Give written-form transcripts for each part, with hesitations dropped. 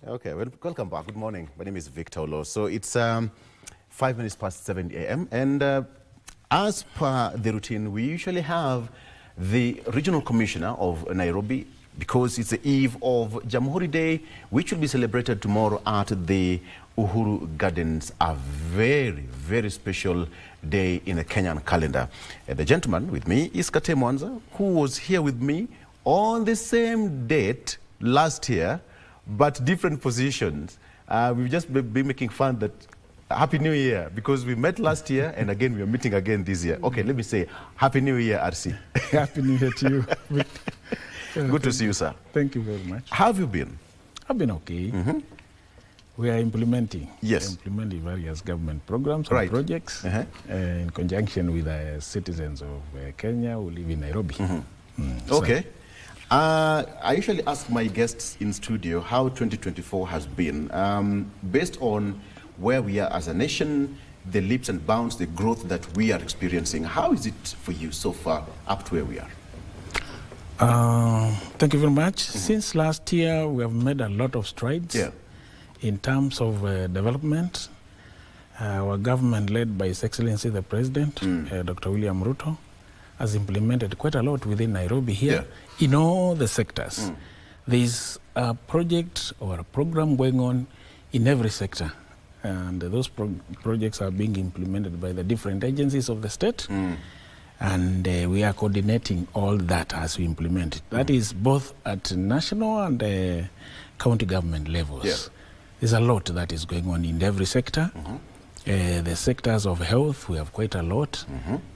Okay, well, welcome back. Good morning. My name is Victor Olo. So it's 5 minutes past 7 a.m. And as per the routine, we usually have the regional commissioner of Nairobi, because it's the eve of Jamhuri Day, which will be celebrated tomorrow at the Uhuru Gardens, a very, very special day in the Kenyan calendar. The gentleman with me is Kate Mwanza, who was here with me on the same date last year, but different positions. We've just been making fun that Happy New Year, because we met last year and again we are meeting again this year. Okay, let me say Happy New Year, RC. Happy New Year to you. Good to see you, sir. Thank you very much. How have you been? I've been okay. We are implementing various government programs and projects in conjunction with the citizens of Kenya who live in Nairobi. Okay. I usually ask my guests in studio how 2024 has been, based on where we are as a nation, the leaps and bounds, the growth that we are experiencing. How is it for you so far up to where we are? Thank you very much. Since last year, we have made a lot of strides in terms of development. Our government, led by His Excellency the President, Dr. William Ruto, has implemented quite a lot within Nairobi here in all the sectors. There's a project or a program going on in every sector, and those projects are being implemented by the different agencies of the state, and we are coordinating all that as we implement it. That is both at national and county government levels. There's a lot that is going on in every sector. The sectors of health, we have quite a lot.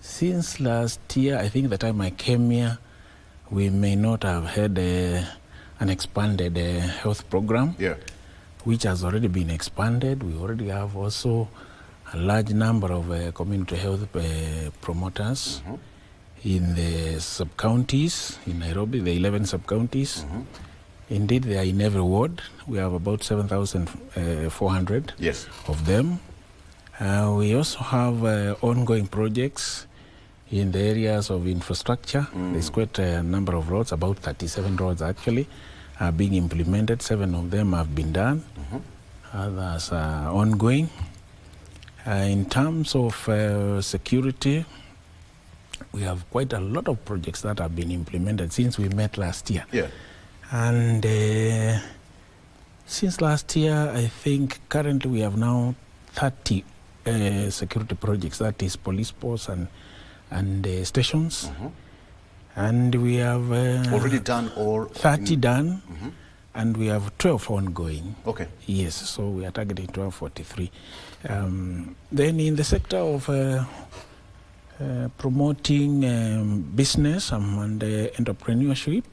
Since last year, I think the time I came here, we may not have had an expanded health program, which has already been expanded. We already have also a large number of community health promoters in the sub-counties in Nairobi, the 11 sub-counties. Indeed, they are in every ward. We have about 7,400 of them. We also have ongoing projects in the areas of infrastructure. There's quite a number of roads, about 37 roads actually, are being implemented. 7 of them have been done. Others are ongoing. In terms of security, we have quite a lot of projects that have been implemented since we met last year. And since last year, I think currently we have now 30 security projects, that is police posts and stations. And we have already done or 30 done, and we have 12 ongoing. Yes, so we are targeting 1243. Then in the sector of promoting business and entrepreneurship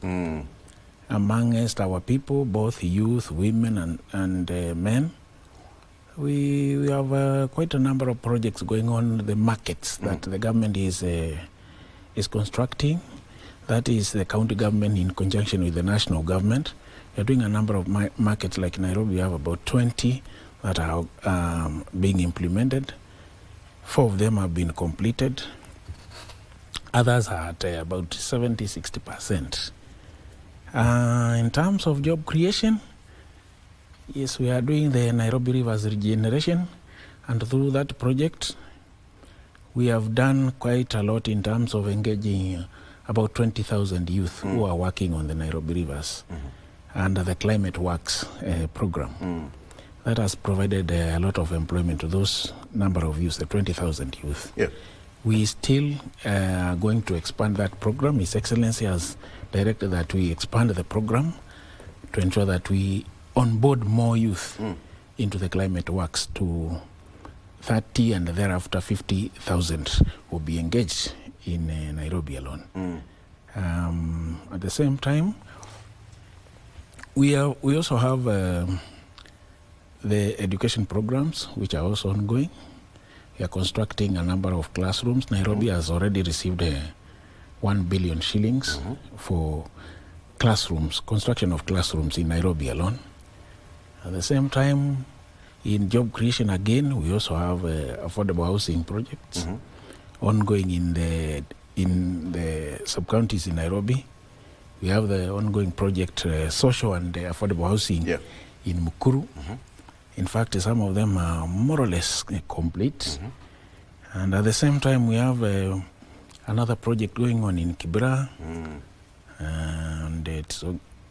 amongst our people, both youth, women and men, we have quite a number of projects going on. The markets that the government is constructing, that is the county government in conjunction with the national government. We are doing a number of markets like Nairobi. We have about 20 that are being implemented. 4 of them have been completed. Others are at about 70-60%. In terms of job creation, yes, we are doing the Nairobi Rivers regeneration, and through that project, we have done quite a lot in terms of engaging about 20,000 youth who are working on the Nairobi Rivers under the Climate Works program. That has provided a lot of employment to those number of youth, the 20,000 youth. We still are going to expand that program. His Excellency has directed that we expand the program to ensure that we onboard more youth into the Climate Works to 30 and thereafter 50,000 will be engaged in Nairobi alone. At the same time, we also have the education programs, which are also ongoing. We are constructing a number of classrooms. Nairobi has already received 1 billion shillings for classrooms, construction of classrooms in Nairobi alone. At the same time, in job creation again, we also have affordable housing projects ongoing in the sub-counties in Nairobi. We have the ongoing project, social and affordable housing in Mukuru. In fact, some of them are more or less complete. And at the same time, we have another project going on in Kibera, and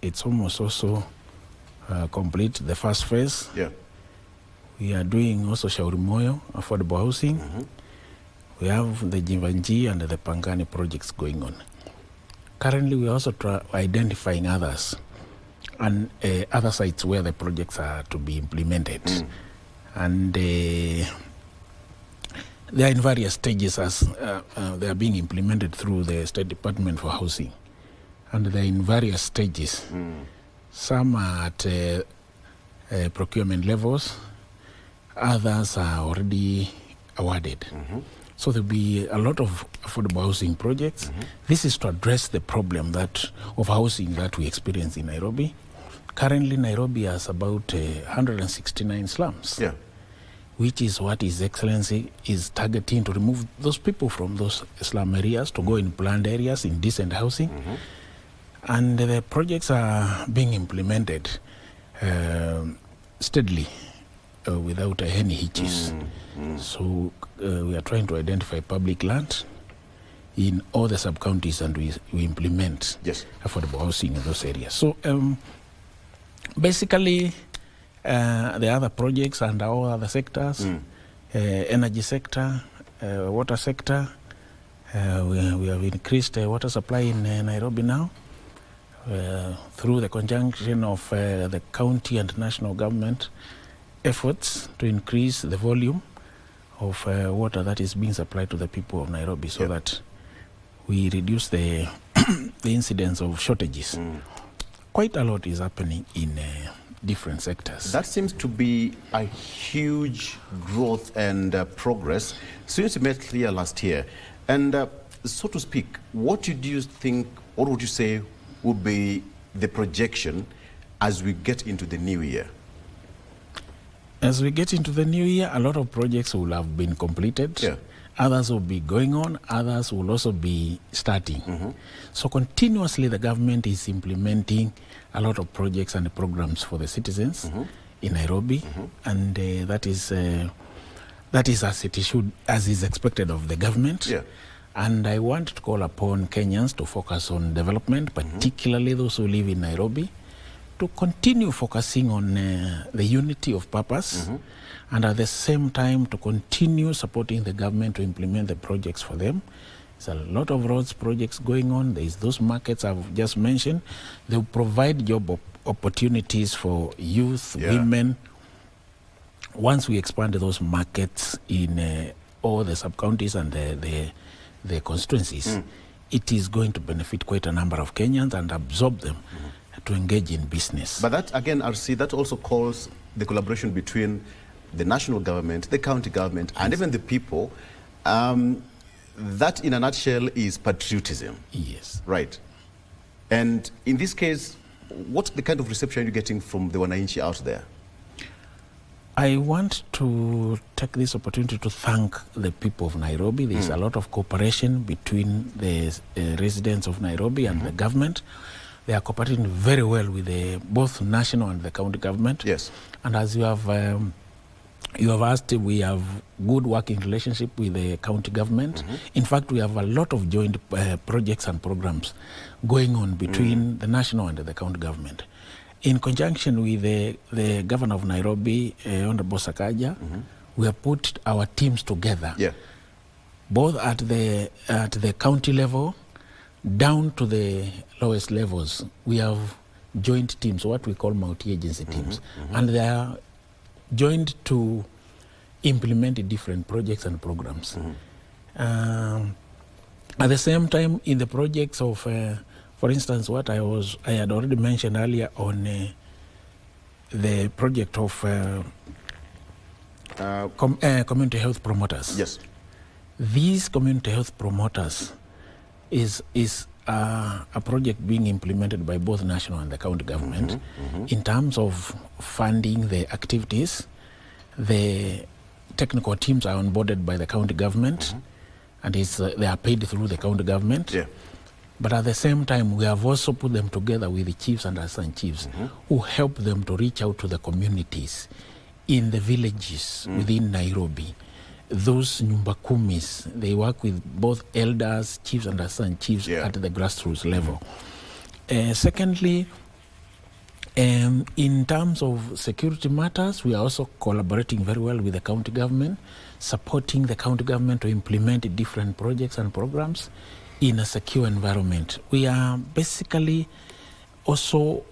it's almost also complete, the first phase. Yeah. We are doing also Shauri Moyo, affordable housing. We have the Jivanji and the Pangani projects going on. Currently, we are also identifying others and other sites where the projects are to be implemented. And they are in various stages as they are being implemented through the State Department for Housing. And they're in various stages. Some are at procurement levels, others are already awarded. So there'll be a lot of affordable housing projects. This is to address the problem of housing that we experience in Nairobi. Currently, Nairobi has about 169 slums, which is what His Excellency is targeting, to remove those people from those slum areas to go in planned areas in decent housing. And the projects are being implemented steadily without any hitches. So we are trying to identify public land in all the sub-counties, and we implement affordable housing in those areas. So basically, the other projects and all other sectors, energy sector, water sector, we have increased water supply in Nairobi now through the conjunction of the county and national government efforts to increase the volume of water that is being supplied to the people of Nairobi, so that we reduce the incidence of shortages. Quite a lot is happening in different sectors. That seems to be a huge growth and progress since you met here last year. And so to speak, what do you think, or would you say would be the projection as we get into the new year? As we get into the new year, a lot of projects will have been completed. Others will be going on, others will also be starting. So continuously the government is implementing a lot of projects and programs for the citizens in Nairobi, and that is as it should, as is expected of the government. And I want to call upon Kenyans to focus on development, particularly those who live in Nairobi, to continue focusing on the unity of purpose, and at the same time to continue supporting the government to implement the projects for them. There's a lot of roads projects going on. There's those markets I've just mentioned. They will provide job opportunities for youth, women. Once we expand those markets in all the sub-counties and the constituencies, it is going to benefit quite a number of Kenyans and absorb them to engage in business. But that, again, RC, that also calls the collaboration between the national government, the county government, and even the people. That, in a nutshell, is patriotism. Yes. Right. And in this case, what's the kind of reception you're getting from the Wananchi out there? I want to take this opportunity to thank the people of Nairobi. There's a lot of cooperation between the residents of Nairobi and the government. They are cooperating very well with both national and the county government. And as you have asked, we have good working relationship with the county government. In fact, we have a lot of joint projects and programs going on between the national and the county government. In conjunction with the governor of Nairobi, Honorable Sakaja, we have put our teams together, both at the county level, down to the lowest levels. We have joint teams, what we call multi-agency teams, and they are joined to implement different projects and programs. At the same time, in the projects of, for instance, what I had already mentioned earlier on the project of community health promoters. These community health promoters is a project being implemented by both national and the county government in terms of funding the activities. The technical teams are onboarded by the county government, and they are paid through the county government. But at the same time, we have also put them together with the chiefs and assistant chiefs who help them to reach out to the communities in the villages within Nairobi. Those nyumba kumis, they work with both elders, chiefs and assistant chiefs at the grassroots level. Secondly, in terms of security matters, we are also collaborating very well with the county government, supporting the county government to implement different projects and programs in a secure environment. We are basically also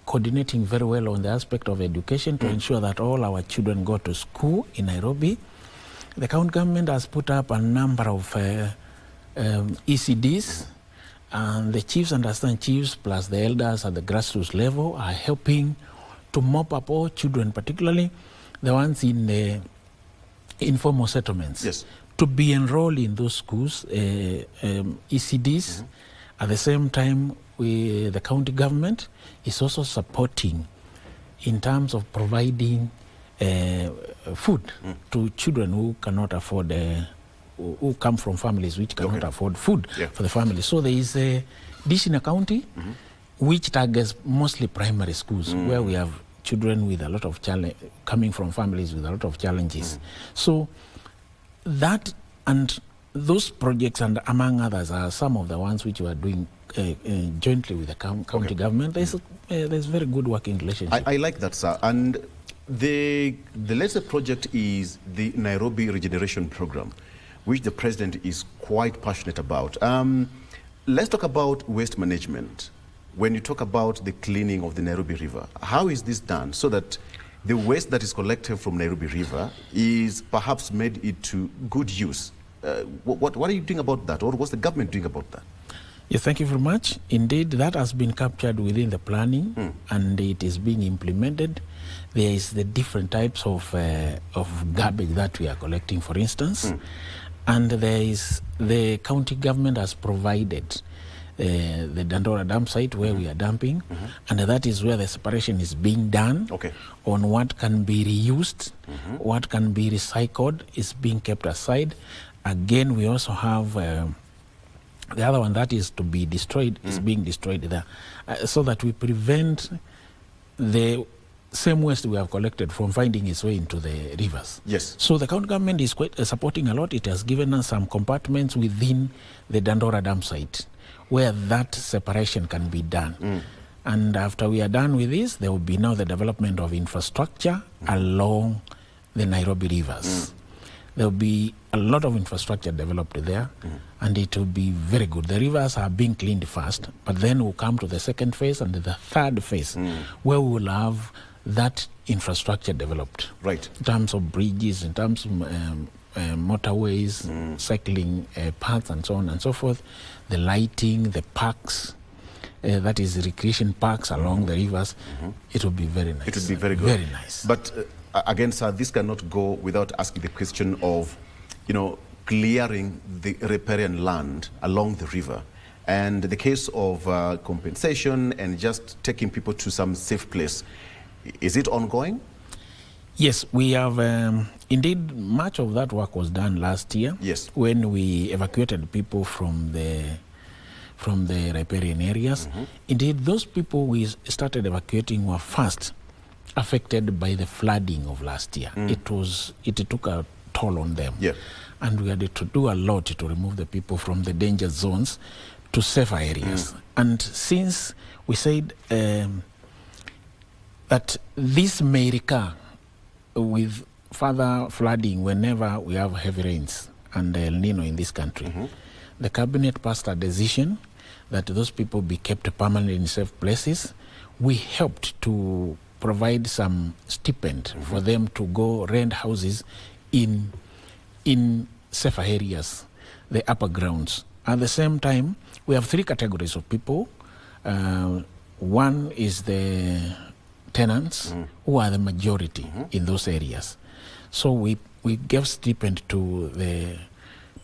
coordinating very well on the aspect of education to ensure that all our children go to school in Nairobi. The county government has put up a number of ECDs, and the chiefs and assistant chiefs plus the elders at the grassroots level are helping to mop up all children, particularly the ones in the informal settlements, to be enrolled in those schools, ECDs. At the same time, the county government is also supporting in terms of providing food to children who cannot afford, who come from families which cannot afford food for the family. So there is a dish in a county which targets mostly primary schools where we have children with a lot of coming from families with a lot of challenges. So that and those projects, and among others, are some of the ones which we are doing jointly with the county government. There's very good working relationship. I like that, sir. And the latest project is the Nairobi Regeneration Program, which the president is quite passionate about. Let's talk about waste management. When you talk about the cleaning of the Nairobi River, how is this done so that the waste that is collected from Nairobi River is perhaps made into good use? What are you doing about that, or what's the government doing about that? Yes, thank you very much. Indeed, that has been captured within the planning and it is being implemented. There is the different types of garbage that we are collecting, for instance. And there is the county government has provided the Dandora dump site where we are dumping, and that is where the separation is being done on what can be reused, what can be recycled is being kept aside. Again, we also have the other one that is to be destroyed is being destroyed there, so that we prevent the same waste we have collected from finding its way into the rivers. Yes. So the county government is quite supporting a lot. It has given us some compartments within the Dandora dump site where that separation can be done. And after we are done with this, there will be now the development of infrastructure along the Nairobi rivers. There will be a lot of infrastructure developed there, and it will be very good. The rivers are being cleaned first, but then we'll come to the second phase and the third phase, where we will have that infrastructure developed. Right. In terms of bridges, in terms of motorways, cycling paths, and so on and so forth, the lighting, the parks, that is recreation parks along the rivers. It will be very nice. It will be very good. Very nice. But again, sir, this cannot go without asking the question of, clearing the riparian land along the river. And the case of compensation and just taking people to some safe place, is it ongoing? Yes, we have, indeed, much of that work was done last year. Yes. When we evacuated people from the riparian areas. Indeed, those people we started evacuating were first affected by the flooding of last year. It took a toll on them. Yeah. And we had to do a lot to remove the people from the danger zones to safer areas. And since we said that this may recur with further flooding whenever we have heavy rains and El Nino in this country, the cabinet passed a decision that those people be kept permanently in safe places. We helped to provide some stipend for them to go rent houses in safer areas, the upper grounds. At the same time, we have three categories of people. One is the tenants, who are the majority in those areas. So we gave stipend to the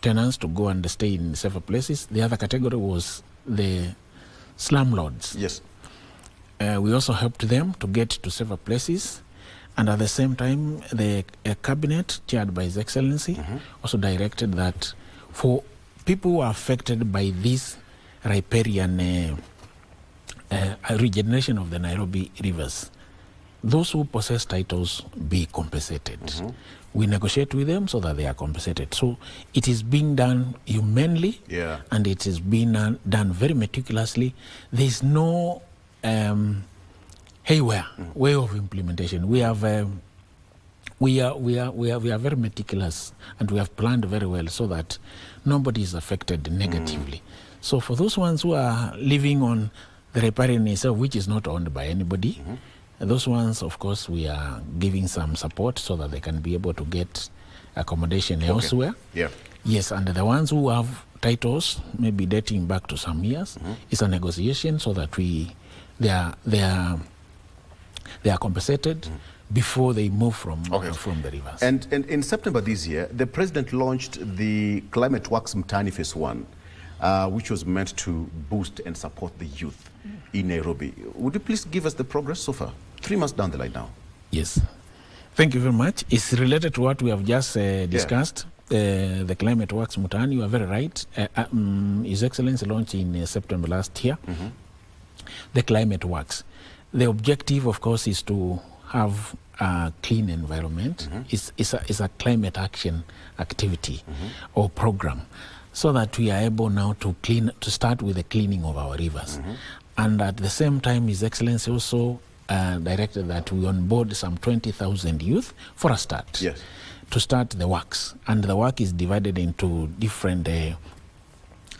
tenants to go and stay in safer places. The other category was the slumlords. Yes. We also helped them to get to safer places. And at the same time, the cabinet, chaired by His Excellency, also directed that for people who are affected by these riparian regeneration of the Nairobi rivers. Those who possess titles be compensated. We negotiate with them so that they are compensated. So it is being done humanely, and it is being done very meticulously. There is no haywire way of implementation. We have we are very meticulous, and we have planned very well so that nobody is affected negatively. So for those ones who are living on the riparian itself, which is not owned by anybody, those ones, of course, we are giving some support so that they can be able to get accommodation elsewhere. Yes, and the ones who have titles, maybe dating back to some years, it's a negotiation so that they are compensated before they move from the rivers. And in September this year, the president launched the Climate Works Mtaani Phase 1, which was meant to boost and support the youth in Nairobi. Would you please give us the progress so far, 3 months down the line now? Yes. Thank you very much. It's related to what we have just discussed, the Climate Works Mtaani. You are very right. His Excellency launched in September last year, the Climate Works. The objective, of course, is to have a clean environment. It's a climate action activity or program, so that we are able now to start with the cleaning of our rivers. And at the same time, His Excellency also directed that we onboard some 20,000 youth for a start, to start the works. And the work is divided into different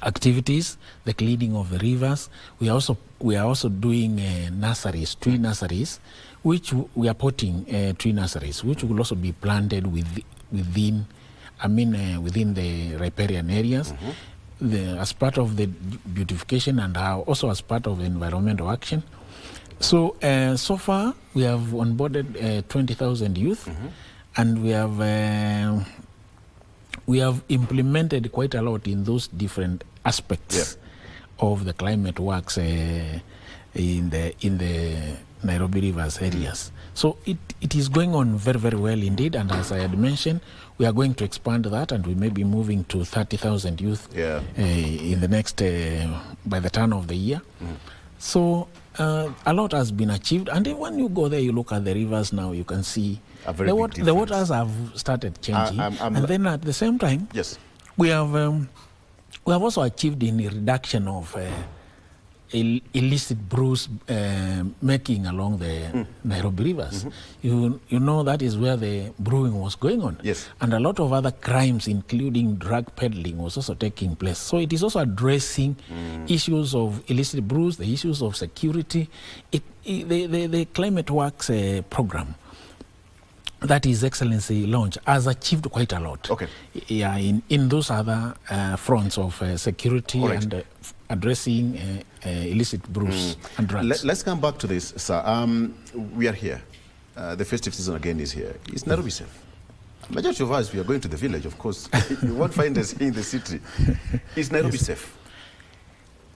activities, the cleaning of the rivers. We are also doing nurseries, tree nurseries, which we are putting tree nurseries, which will also be planted within the riparian areas, as part of the beautification and also as part of environmental action. So so far we have onboarded 20,000 youth, and we have implemented quite a lot in those different aspects of the climate works in the Nairobi rivers areas. So it is going on very, very well indeed, and as I had mentioned, we are going to expand that, and we may be moving to 30,000 youth in the next by the turn of the year. So a lot has been achieved, and when you go there, you look at the rivers now, you can see the waters have started changing, and then at the same time, we have also achieved in the reduction of illicit brews making along the Nairobi rivers. You know that is where the brewing was going on. And a lot of other crimes, including drug peddling, was also taking place. So it is also addressing issues of illicit brews, the issues of security. The Climate Works program that His Excellency launched has achieved quite a lot. In those other fronts of security and addressing illicit brews and drugs. Let's come back to this, sir. We are here. The festive season again is here. Is Nairobi safe? Majority of us, we are going to the village, of course. You won't find us in the city. Is Nairobi safe?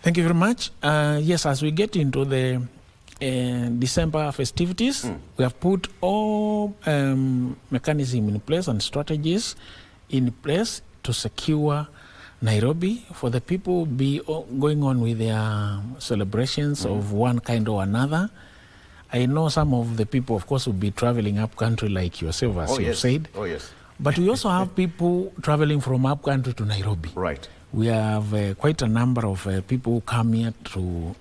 Thank you very much. Yes, as we get into the December festivities, we have put all mechanism in place and strategies in place to secure Nairobi for the people going on with their celebrations of one kind or another. I know some of the people, of course, will be traveling up country like yourself, as you said. But we also have people traveling from up country to Nairobi. We have quite a number of people who come here to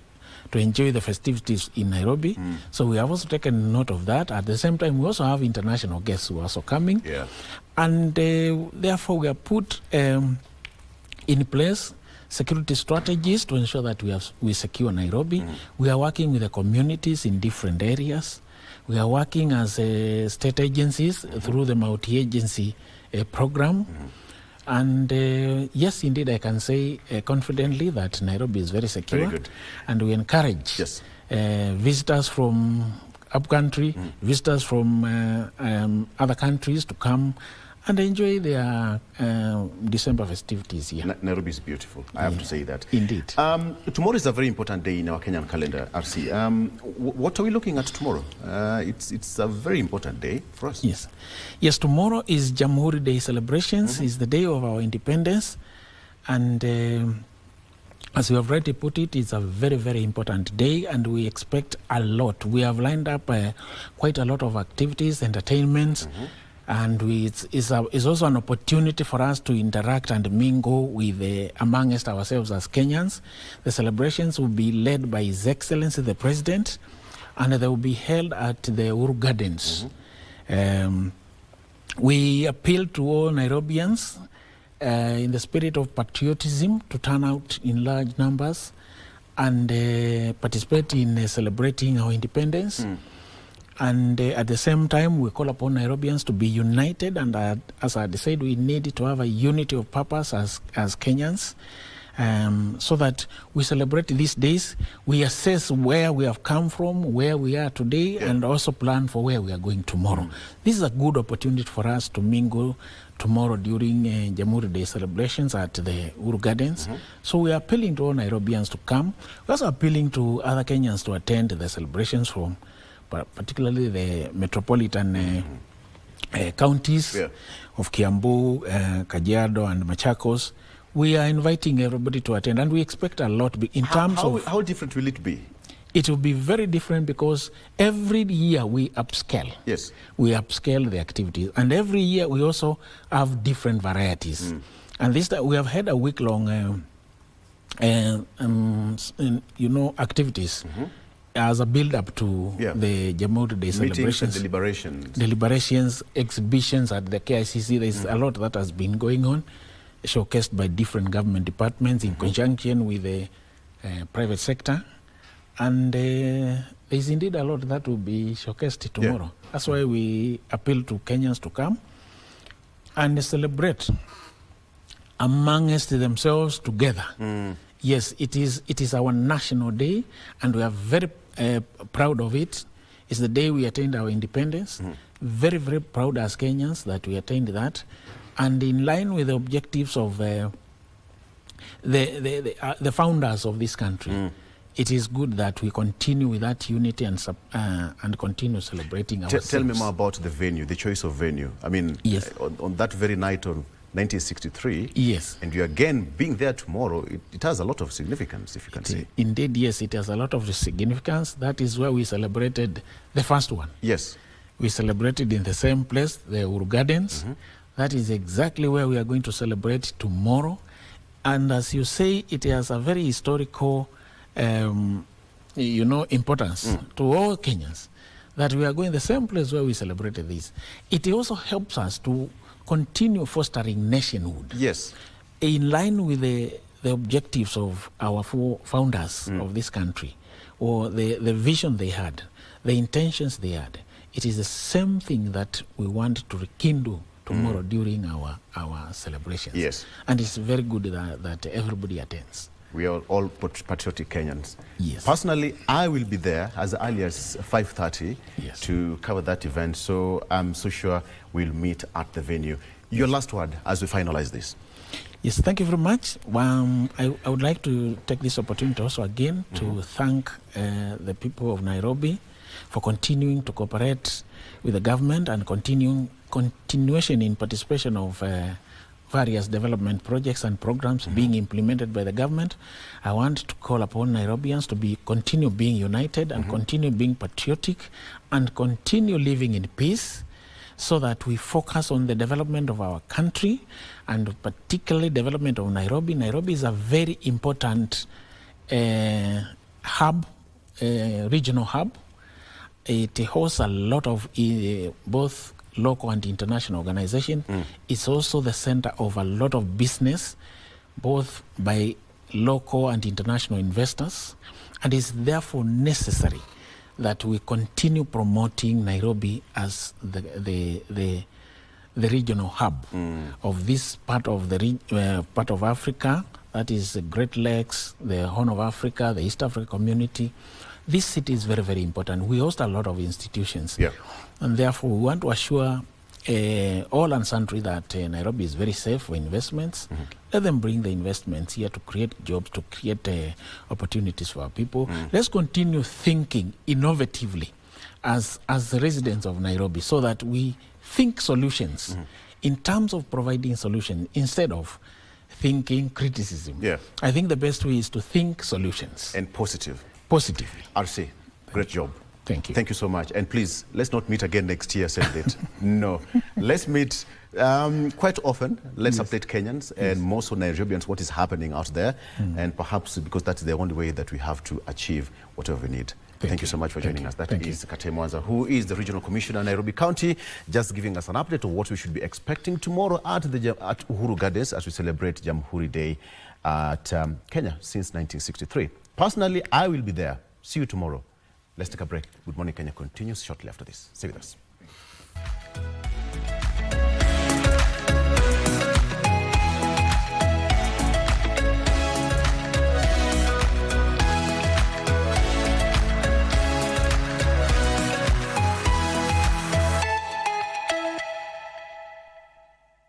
enjoy the festivities in Nairobi. So we have also taken note of that. At the same time, we also have international guests who are also coming. And therefore, we have put in place security strategies to ensure that we secure Nairobi. We are working with the communities in different areas. We are working as state agencies through the multi-agency program. And yes, indeed, I can say confidently that Nairobi is very secure. Very good. And we encourage visitors from upcountry, visitors from other countries to come and enjoy their December festivities here. Nairobi is beautiful, I have to say that. Indeed. Tomorrow is a very important day in our Kenyan calendar, RC. What are we looking at tomorrow? It's a very important day for us. Yes, tomorrow is Jamhuri Day celebrations. It's the day of our independence. And As you have already put it, it's a very, very important day, and we expect a lot. We have lined up quite a lot of activities, entertainments, and it's also an opportunity for us to interact and mingle with amongst ourselves as Kenyans. The celebrations will be led by His Excellency the President, and they will be held at the Uhuru Gardens. We appeal to all Nairobians in the spirit of patriotism to turn out in large numbers and participate in celebrating our independence. And at the same time, we call upon Nairobians to be united, and as I said, we need to have a unity of purpose as Kenyans, so that we celebrate these days, we assess where we have come from, where we are today, and also plan for where we are going tomorrow. This is a good opportunity for us to mingle tomorrow during Jamhuri Day celebrations at the Uhuru Gardens. So we are appealing to all Nairobians to come. We're also appealing to other Kenyans to attend the celebrations from particularly the metropolitan counties of Kiambu, Kajiado, and Machakos. We are inviting everybody to attend, and we expect a lot in terms of... How different will it be? It will be very different because every year we upscale. Yes. We upscale the activities, and every year we also have different varieties. And this we have had a week-long, activities as a build-up to the Jamhuri Day celebrations. And deliberations, exhibitions at the KICC. There's a lot that has been going on, showcased by different government departments in conjunction with the private sector. And there's indeed a lot that will be showcased tomorrow. That's why we appeal to Kenyans to come and celebrate amongst themselves together. Yes, it is our national day, and we are very proud of it. It's the day we attained our independence. Very, very proud as Kenyans that we attained that. And in line with the objectives of the founders of this country, it is good that we continue with that unity and continue celebrating ourselves. Tell me more about the venue, the choice of venue. I mean, on that very night of 1963, and you again being there tomorrow, it has a lot of significance, if you can say. Indeed, yes, it has a lot of significance. That is where we celebrated the first one. Yes. We celebrated in the same place, the Uhuru Gardens. That is exactly where we are going to celebrate tomorrow. And as you say, it has a very historical importance to all Kenyans that we are going the same place where we celebrated this. It also helps us to continue fostering nationhood. Yes. In line with the objectives of our founders of this country, or the vision they had, the intentions they had. It is the same thing that we want to rekindle tomorrow during our celebrations. Yes. And it's very good that everybody attends. We are all patriotic Kenyans. Yes. Personally, I will be there as early as 5:30 to cover that event, so I'm so sure we'll meet at the venue. Your last word as we finalize this. Yes, thank you very much. I would like to take this opportunity also again to thank the people of Nairobi for continuing to cooperate with the government and continuation in participation of various development projects and programs being implemented by the government. I want to call upon Nairobians to continue being united and continue being patriotic and continue living in peace, so that we focus on the development of our country and particularly development of Nairobi. Nairobi is a very important hub, regional hub. It hosts a lot of both local and international organizations. It's also the center of a lot of business, both by local and international investors, and it's therefore necessary that we continue promoting Nairobi as the regional hub of this part of part of Africa, that is the Great Lakes, the Horn of Africa, the East Africa community. This city is very, very important. We host a lot of institutions, and therefore we want to assure all and sundry that Nairobi is very safe for investments. Let them bring the investments here to create jobs, to create opportunities for our people. Let's continue thinking innovatively as the residents of Nairobi, so that we think solutions in terms of providing solutions instead of thinking criticism. Yeah. I think the best way is to think solutions. And positive. Positively. RC, great job. Thank you. Thank you so much. And please, let's not meet again next year, same date. No. Let's meet quite often. Let's update Kenyans and more so Nigerians what is happening out there. And perhaps because that's the only way that we have to achieve whatever we need. Thank you so much for joining us. That is Kate Mwanza, who is the Regional Commissioner, Nairobi County, just giving us an update of what we should be expecting tomorrow at Uhuru Gardens as we celebrate Jamhuri Day at Kenya since 1963. Personally, I will be there. See you tomorrow. Let's take a break. Good Morning Kenya continues shortly after this. Stay with us.